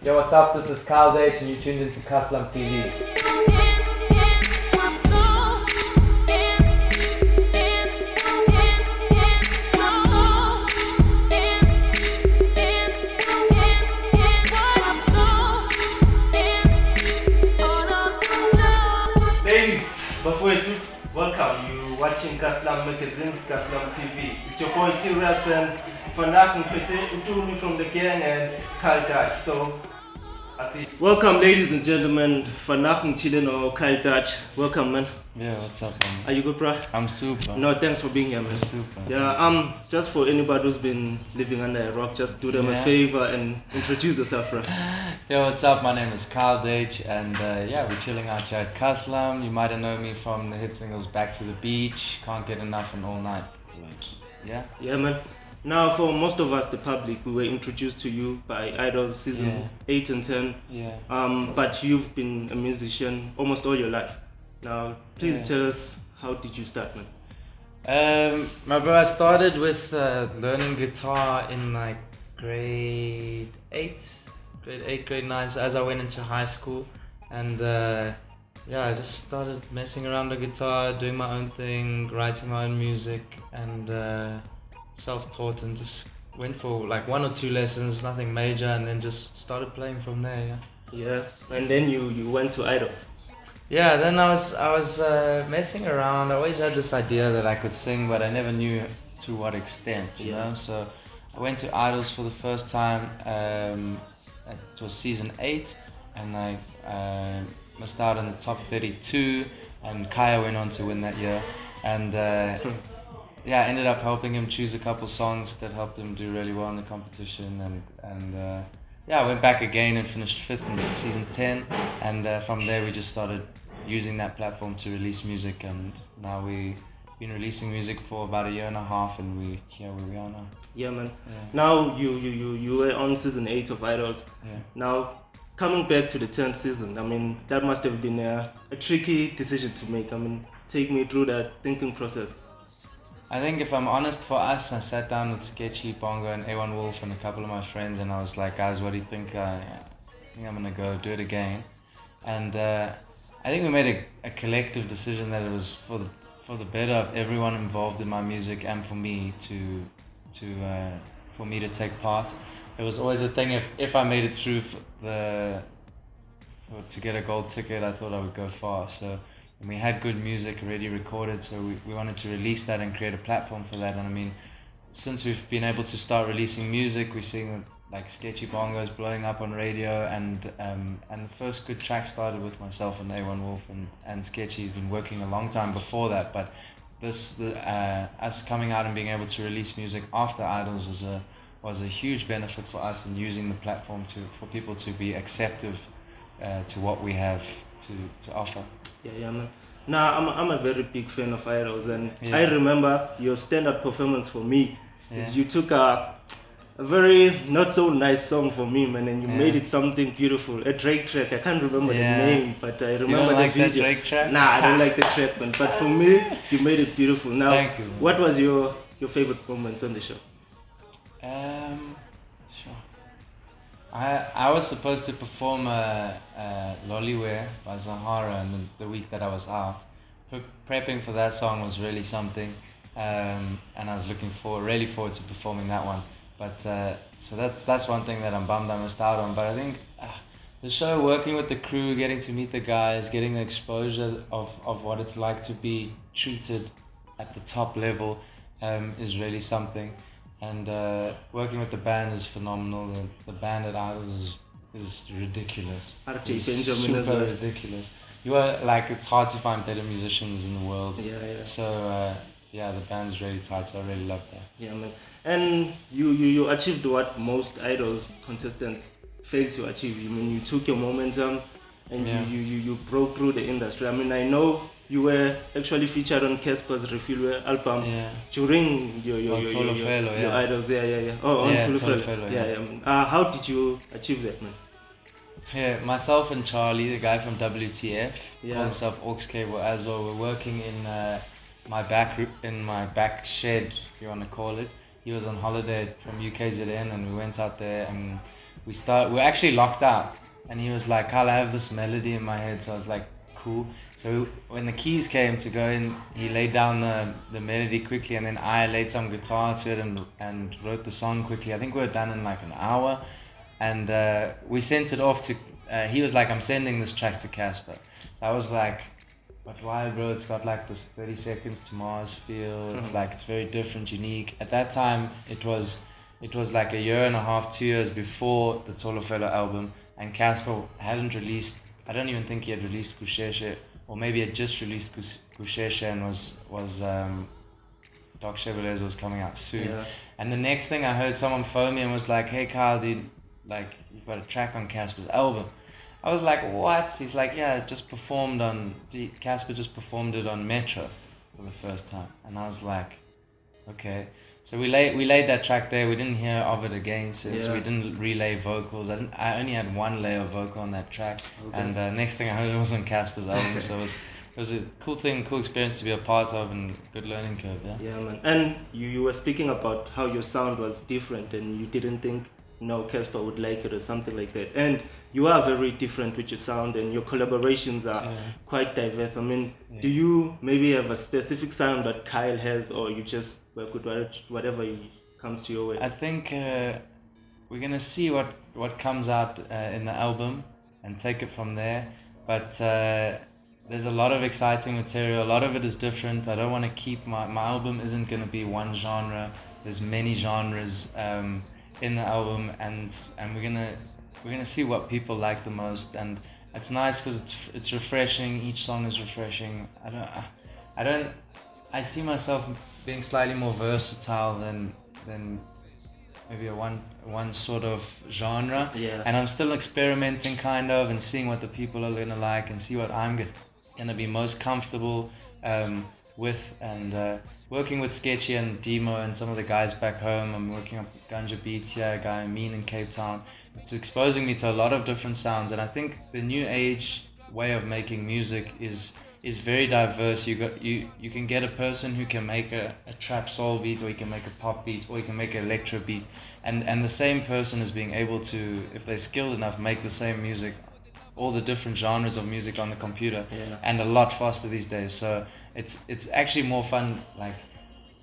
Yo, what's up? This is Kyle Deutsch and you tuned into Kas'lam TV. Ladies, before you welcome you watching Kas'lam Magazine's Kas'lam TV. It's your boy T Raps and Vandaag Mpete from the gang and Kyle Deutsch. So I see. Welcome ladies and gentlemen, Vandaag chilling or Kyle Deutsch. Welcome man. Yeah, what's up, man? Are you good, bro? I'm super. No, thanks for being here, man. I'm super. Yeah, just for anybody who's been living under a rock, just do them a favor and introduce yourself, bro. Yo, what's up? My name is Kyle Deutsch, and we're chilling out here at Kas'lam. You might have known me from the hit singles Back to the Beach, Can't Get Enough, and All Night. Yeah, man. Now, for most of us, the public, we were introduced to you by Idols season 8 and 10. Yeah. But you've been a musician almost all your life. Now, please tell us, how did you start, man? My bro, I started with learning guitar in like grade 8, grade 9, so as I went into high school. And I just started messing around the guitar, doing my own thing, writing my own music, and self-taught, and just went for like 1 or 2 lessons, nothing major, and then just started playing from there. Yeah, and then you went to Idols. Yeah, then I was messing around. I always had this idea that I could sing, but I never knew to what extent, you know? So I went to Idols for the first time. It was season 8, and I missed out on the top 32, and Kaya went on to win that year. And I ended up helping him choose a couple songs that helped him do really well in the competition. And I went back again and finished 5th in season 10. And from there we just started using that platform to release music, and now we've been releasing music for about 1.5 years, and we're here where we are now. Yeah, man. Yeah. Now you were on season 8 of Idols. Yeah. Now coming back to the 10th season, I mean, that must have been a tricky decision to make. I mean, take me through that thinking process. I think if I'm honest, for us, I sat down with Sketchy, Bongo, and A1 Wolf and a couple of my friends, and I was like, guys, what do you think? I think I'm gonna go do it again. And I think we made a collective decision that it was for the better of everyone involved in my music, and for me to take part. It was always a thing, if I made it through to get a gold ticket, I thought I would go far. So. And we had good music already recorded, so we wanted to release that and create a platform for that. And I mean, since we've been able to start releasing music, we're seeing like Sketchy Bongos blowing up on radio, and the first good track started with myself and A1 Wolf, and Sketchy's been working a long time before that. But us coming out and being able to release music after Idols was a huge benefit for us, in using the platform for people to be acceptive to what we have to offer. Yeah, man. Now, I'm a very big fan of Idols, and I remember your stand-up performance for me is you took a very not so nice song for me, man, and you made it something beautiful. A Drake track. I can't remember the name, but I remember you don't the like video. That Drake track? Nah, I don't like the track, man. But for me, you made it beautiful. Now, thank you, what was your favorite performance on the show? Sure. I was supposed to perform Lollyware by Zahara in the week that I was out. Prepping for that song was really something, and I was really forward to performing that one. But so that's one thing that I'm bummed I missed out on. But I think the show, working with the crew, getting to meet the guys, getting the exposure of what it's like to be treated at the top level is really something. And working with the band is phenomenal. The band at Idols is ridiculous. RJ Benjamin is super ridiculous. You are like, it's hard to find better musicians in the world. Yeah. So the band is really tight. So I really love that. Yeah, man. And you achieved what most Idols contestants fail to achieve. I mean, you took your momentum and you broke through the industry. I mean, I know you were actually featured on Casper's Refill album during your Idols. On Tulufello. How did you achieve that, man? Yeah, myself and Charlie, the guy from WTF, called himself Aux Cable aswell. We're working in my back shed, if you want to call it. He was on holiday from UKZN, and we went out there and we're actually locked out, and he was like, Kyle, I have this melody in my head. So I was like, cool. So when the keys came to go in, he laid down the melody quickly, and then I laid some guitar to it and wrote the song quickly. I think we were done in like an hour, and we sent it off to, he was like, I'm sending this track to Casper. So I was like, but why, bro? It's got like this 30 seconds to Mars feel. It's like, it's very different, unique. At that time, it was like a year and a half, 2 years before the Tolofelo album, and Casper hadn't released, I don't even think he had released Kusheshe, or maybe had just released Kusheshe, and was Doc Chevrolet was coming out soon. Yeah. And the next thing I heard, someone phone me and was like, hey Kyle, dude, like, you've got a track on Casper's album. I was like, what? He's like, yeah, Casper just performed it on Metro for the first time. And I was like, okay. So we laid that track there. We didn't hear of it again since. We didn't relay vocals. I only had one layer of vocal on that track. Okay. And next thing I heard, it was on Casper's album. So it was a cool experience to be a part of, and good learning curve. Yeah, man. And you were speaking about how your sound was different, and you didn't think Casper would like it or something like that. And you are very different with your sound, and your collaborations are quite diverse. I mean, do you maybe have a specific sound that Kyle has, or you just work with whatever comes to your way? I think we're gonna see what comes out in the album and take it from there. But there's a lot of exciting material. A lot of it is different. I don't want to keep my album isn't gonna be one genre. There's many genres in the album, and we're gonna see what people like the most, and it's nice because it's refreshing. Each song is refreshing. I see myself being slightly more versatile than maybe a one sort of genre. And I'm still experimenting kind of, and seeing what the people are gonna like, and see what I'm gonna be most comfortable with, and working with Sketchy and Demo and some of the guys back home. I'm working up with Ganja Beats here, a guy Mean in Cape Town. It's exposing me to a lot of different sounds, and I think the new age way of making music is very diverse. You can get a person who can make a trap soul beat, or you can make a pop beat, or you can make an electro beat, and the same person is being able to, if they're skilled enough, make the same music, all the different genres of music on the computer, and a lot faster these days. So it's actually more fun. Like,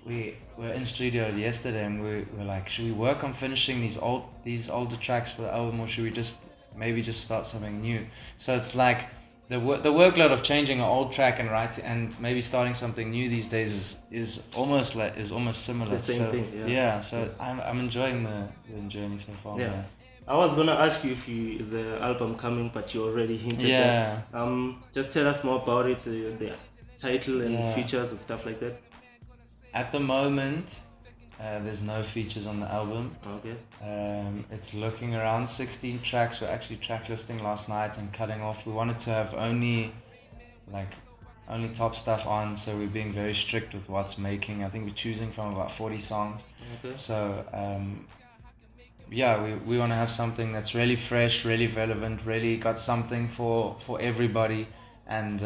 we were in studio yesterday, and we were like, should we work on finishing these older tracks for the album, or should we just start something new? So it's like the workload of changing an old track and writing and maybe starting something new these days is almost similar. The same thing. So I'm enjoying the journey so far. Yeah. I was gonna ask you if is the album coming, but you already hinted that. Just tell us more about it, the title and features and stuff like that. At the moment, there's no features on the album. Okay. It's looking around 16 tracks. We're actually track listing last night and cutting off. We wanted to have only top stuff on, so we're being very strict with what's making. I think we're choosing from about 40 songs. Okay. So we want to have something that's really fresh, really relevant, really got something for everybody. And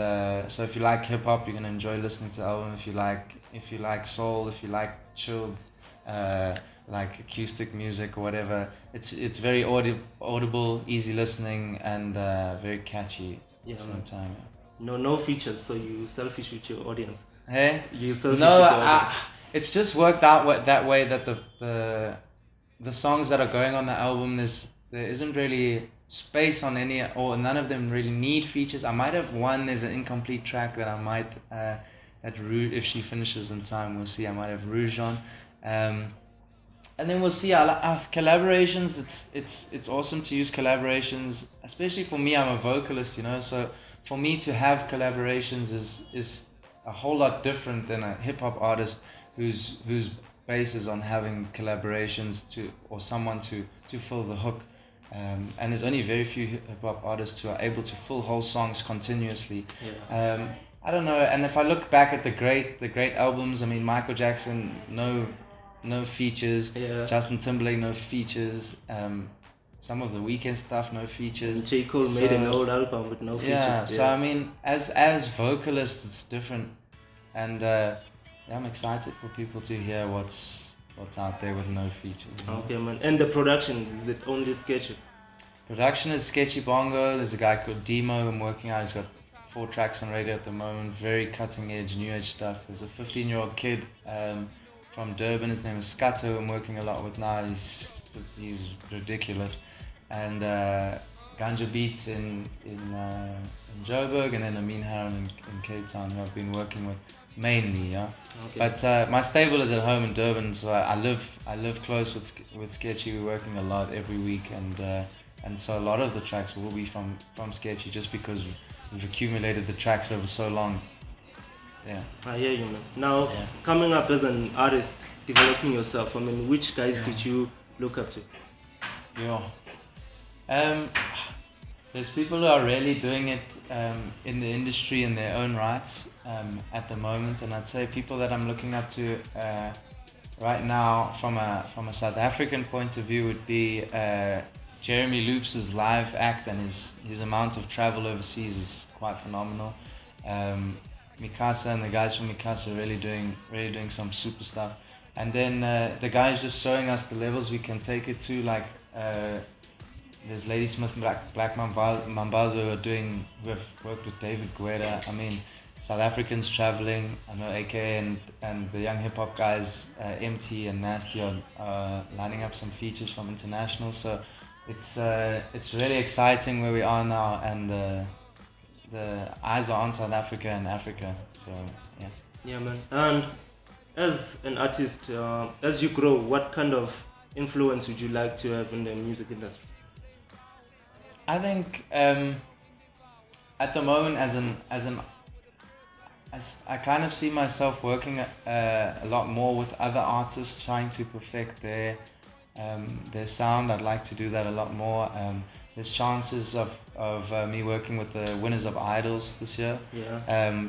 so if you like hip hop, you're gonna enjoy listening to the album. If you like soul, if you like chilled, like acoustic music or whatever, it's very audible, easy listening, and very catchy at the same time. No features, so you selfish with your audience. Hey? You selfish with your audience. It's just worked out that way that the songs that are going on the album, there isn't really space on any, or none of them really need features. I might have one, there's an incomplete track that I might at Rouge, if she finishes in time, we'll see. I might have Rouge on, and then we'll see. Collaborations, it's awesome to use collaborations, especially for me. I'm a vocalist, so for me to have collaborations is a whole lot different than a hip hop artist whose base is on having collaborations or someone to fill the hook. And there's only very few hip hop artists who are able to fill whole songs continuously. I don't know. And if I look back at the great albums, I mean, Michael Jackson, no features. Justin Timberlake, no features. Some of the Weeknd stuff, no features. J. Cole made an old album with no features. So I mean, as vocalists, it's different, and I'm excited for people to hear what's what's out there with no features. You know? Okay, man. And the production, is it only sketchy? Production is Sketchy Bongo. There's a guy called Demo who I'm working out. He's got 4 tracks on radio at the moment. Very cutting edge, new age stuff. There's a 15-year-old kid from Durban. His name is Skato, who I'm working a lot with now. He's ridiculous. And Ganja Beats in Joburg, and then Amin Haran in Cape Town, who I've been working with mainly. Yeah. Okay. But my stable is at home in Durban, so I live close with Sketchy. We're working a lot every week, and so a lot of the tracks will be from Sketchy, just because we've accumulated the tracks over so long. Yeah. I hear you, man. Now, coming up as an artist, developing yourself, I mean, which guys did you look up to? Yeah. There's people who are really doing it in the industry in their own rights at the moment, and I'd say people that I'm looking up to right now from a South African point of view would be Jeremy Loops' live act, and his amount of travel overseas is quite phenomenal. Mikasa and the guys from Mikasa are really doing some super stuff. And then the guys just showing us the levels we can take it to, like there's Ladysmith Black Mambazo who have worked with David Guetta. I mean, South Africans traveling. I know AK and the young hip hop guys, MT and Nasty are lining up some features from international. So it's really exciting where we are now, and the eyes are on South Africa and Africa. So yeah. Yeah, man. And as an artist, as you grow, what kind of influence would you like to have in the music industry? I think at the moment, I kind of see myself working a lot more with other artists, trying to perfect their sound. I'd like to do that a lot more. There's chances of me working with the winners of Idols this year,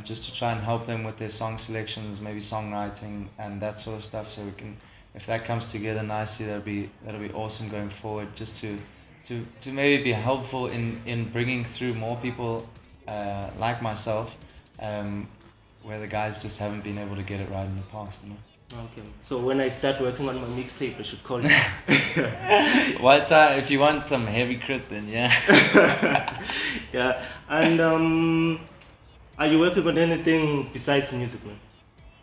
just to try and help them with their song selections, maybe songwriting and that sort of stuff. So we can, if that comes together nicely, that'll be awesome going forward. Just to maybe be helpful in bringing through more people like myself, where the guys just haven't been able to get it right in the past, you know. Okay. So when I start working on my mixtape, I should call you. What if you want some heavy crit, then yeah. Yeah. And are you working on anything besides music, man?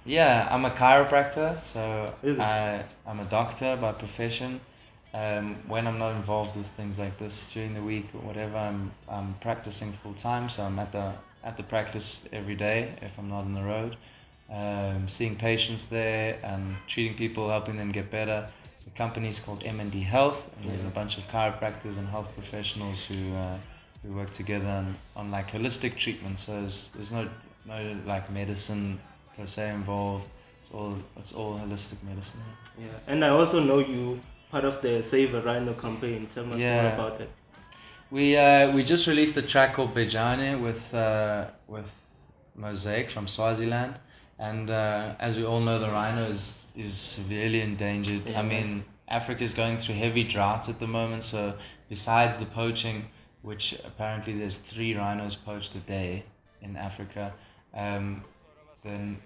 Yeah, I'm a chiropractor, so Is it? I'm a doctor by profession. When I'm not involved with things like this during the week or whatever, I'm practicing full time, so I'm at the practice every day if I'm not on the road. Seeing patients there and treating people, helping them get better. The company is called M&D Health, and there's a bunch of chiropractors and health professionals who work together on like holistic treatment. So there's no like medicine per se involved. It's all holistic medicine. Yeah. And I also know you part of the Save a Rhino campaign. Tell us more about that. We just released a track called Bejane with Mosaic from Swaziland. And as we all know, the rhino is severely endangered. Yeah. I mean, Africa is going through heavy droughts at the moment. So besides the poaching, which apparently there's 3 rhinos poached a day in Africa, then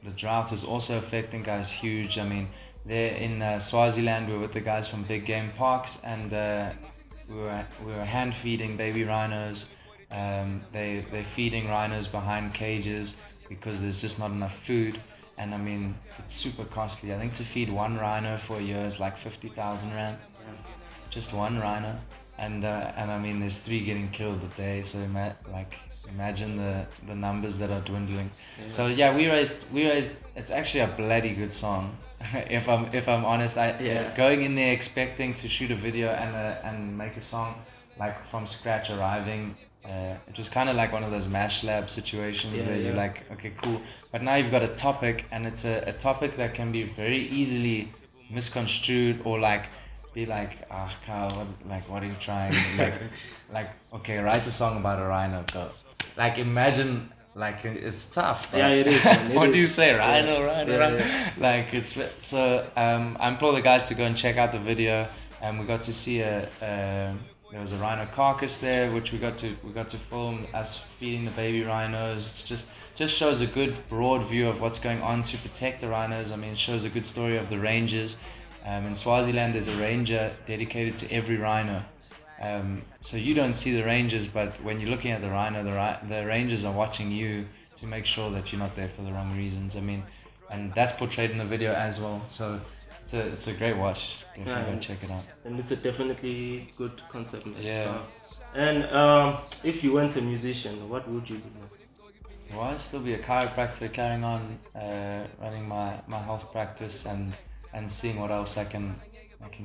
the drought is also affecting guys huge. I mean, they're in Swaziland. We're with the guys from Big Game Parks, and we were hand feeding baby rhinos. They're feeding rhinos behind cages, because there's just not enough food, and I mean, it's super costly. I think to feed one rhino for a year is like 50,000 rand, just one rhino, and I mean, there's 3 getting killed a day. So imagine the numbers that are dwindling. Yeah. So yeah, we raised. It's actually a bloody good song, if I'm honest. Going in there expecting to shoot a video and make a song like from scratch, arriving. It was kind of like one of those MASH lab situations where you're like, okay, cool. But now you've got a topic, and it's a topic that can be very easily misconstrued, or like be like, Kyle, what are you trying? like, okay, write a song about a rhino. Go. Like, imagine, like, it's tough. Right? Yeah, it is. Man. What do you say? Rhino. Like, it's so. I implore the guys to go and check out the video. And we got to see there was a rhino carcass there, which we got to film us feeding the baby rhinos. It's just shows a good broad view of what's going on to protect the rhinos. I mean, it shows a good story of the rangers. In Swaziland, there's a ranger dedicated to every rhino. So you don't see the rangers, but when you're looking at the rhino, the rangers are watching you to make sure that you're not there for the wrong reasons. I mean, and that's portrayed in the video as well. So it's a great watch. Definitely go check it out. And it's a definitely good concept, man. Yeah. And if you weren't a musician, what would you do? Well, I'd still be a chiropractor, carrying on running my health practice and seeing what else I can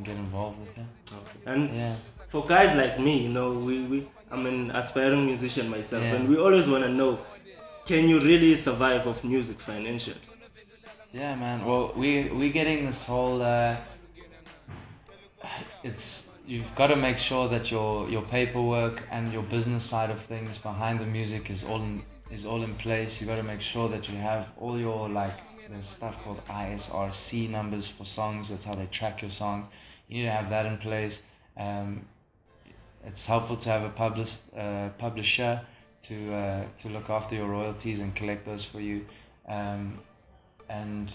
get involved with. Yeah. Okay. And yeah. For guys like me, you know, I'm an aspiring musician myself, Yeah. and we always want to know, can you really survive off music financially? Yeah, man. Well, we're getting this whole. You've got to make sure that your paperwork and your business side of things behind the music is all in place. You got to make sure that you have all your there's stuff called ISRC numbers for songs. That's how they track your songs. You need to have that in place. It's helpful to have a publisher to look after your royalties and collect those for you. And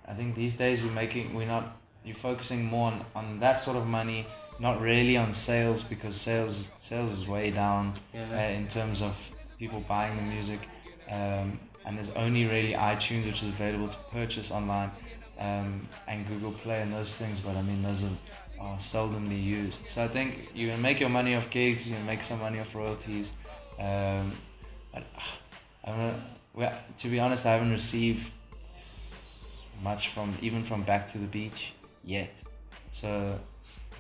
I think these days you're focusing more on that sort of money, not really on sales, because sales is way down in terms of people buying the music. And there's only really iTunes, which is available to purchase online, and Google Play and those things, but I mean those are seldomly used. So I think you can make your money off gigs, you can make some money off royalties. But to be honest, I haven't received much from Back to the Beach yet. So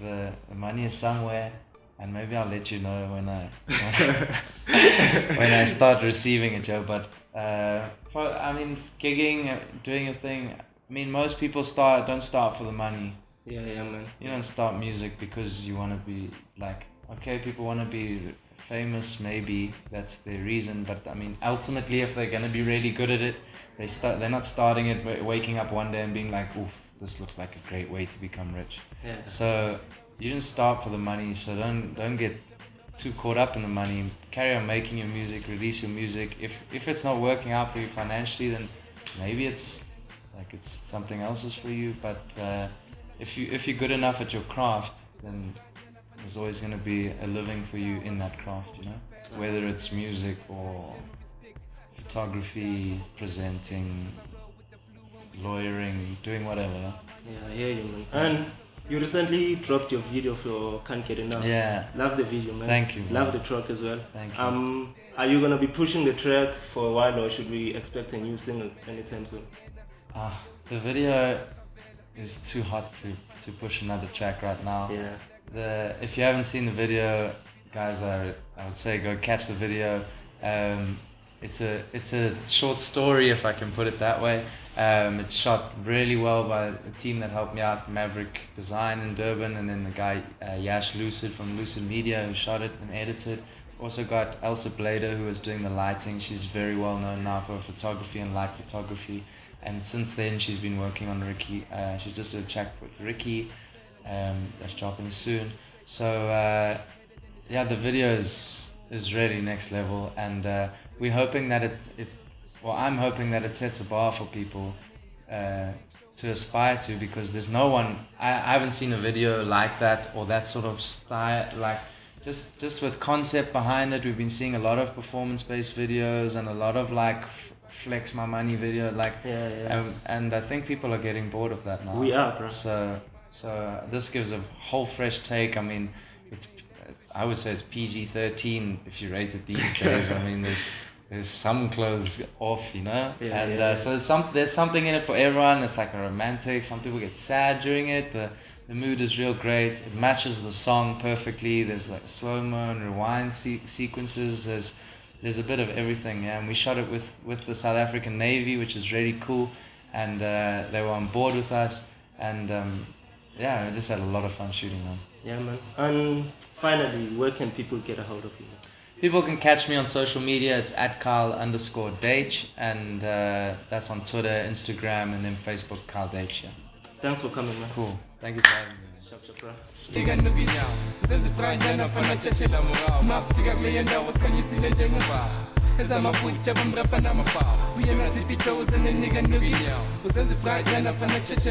the money is somewhere, and maybe I'll let you know when I start receiving it, Joe. But I mean, gigging, doing your thing. I mean, most people don't start for the money. Yeah, man. You don't start music because you want to be people want to be famous, maybe that's their reason, but I mean, ultimately, if they're going to be really good at it, they're not starting it waking up one day and being like, oof, this looks like a great way to become rich. Yeah. So you didn't start for the money, so don't get too caught up in the money. Carry on making your music, release your music. If it's not working out for you financially, then maybe it's something else is for you, but if you're good enough at your craft, then there's always going to be a living for you in that craft, you know, whether it's music or photography, presenting, lawyering, doing whatever. Yeah, I hear you, man. And you recently dropped your video for Can't Get Enough. Yeah. Love the video, man. Thank you. Love the track as well. Thank you. Are you gonna be pushing the track for a while, or should we expect a new single anytime soon? The video is too hot to push another track right now. Yeah. If you haven't seen the video, guys, I would say go catch the video. It's a short story, if I can put it that way. It's shot really well by the team that helped me out, Maverick Design in Durban, and then the guy Yash Lucid from Lucid Media who shot it and edited. Also got Elsa Blader, who was doing the lighting. She's very well known now for photography and light photography, and since then she's been working on Ricky. She's just a track with Ricky that's dropping soon. So the video is really next level, and we're hoping that I'm hoping that it sets a bar for people to aspire to, because there's no one, I haven't seen a video like that or that sort of style, like just with concept behind it. We've been seeing a lot of performance-based videos and a lot of flex my money video, and I think people are getting bored of that now. We are, bro. So this gives a whole fresh take. I mean, I would say it's PG-13 if you rate it these days. I mean, there's some clothes off, you know, so there's something in it for everyone. It's like a romantic. Some people get sad during it. The mood is real great. It matches the song perfectly. There's like slow-mo and rewind sequences. There's a bit of everything, yeah. And we shot it with the South African Navy, which is really cool, and they were on board with us, and we just had a lot of fun shooting them. Yeah, man. And finally, where can people get a hold of you? People can catch me on social media. It's @Kyle_Deutsch, and that's on Twitter, Instagram, and then Facebook, Kyle Deutsch. Yeah. Thanks for coming, man. Cool. Thank you for having me. bro. We are not tippy toes and the nigga noogie now. Was as a Friday and up on a church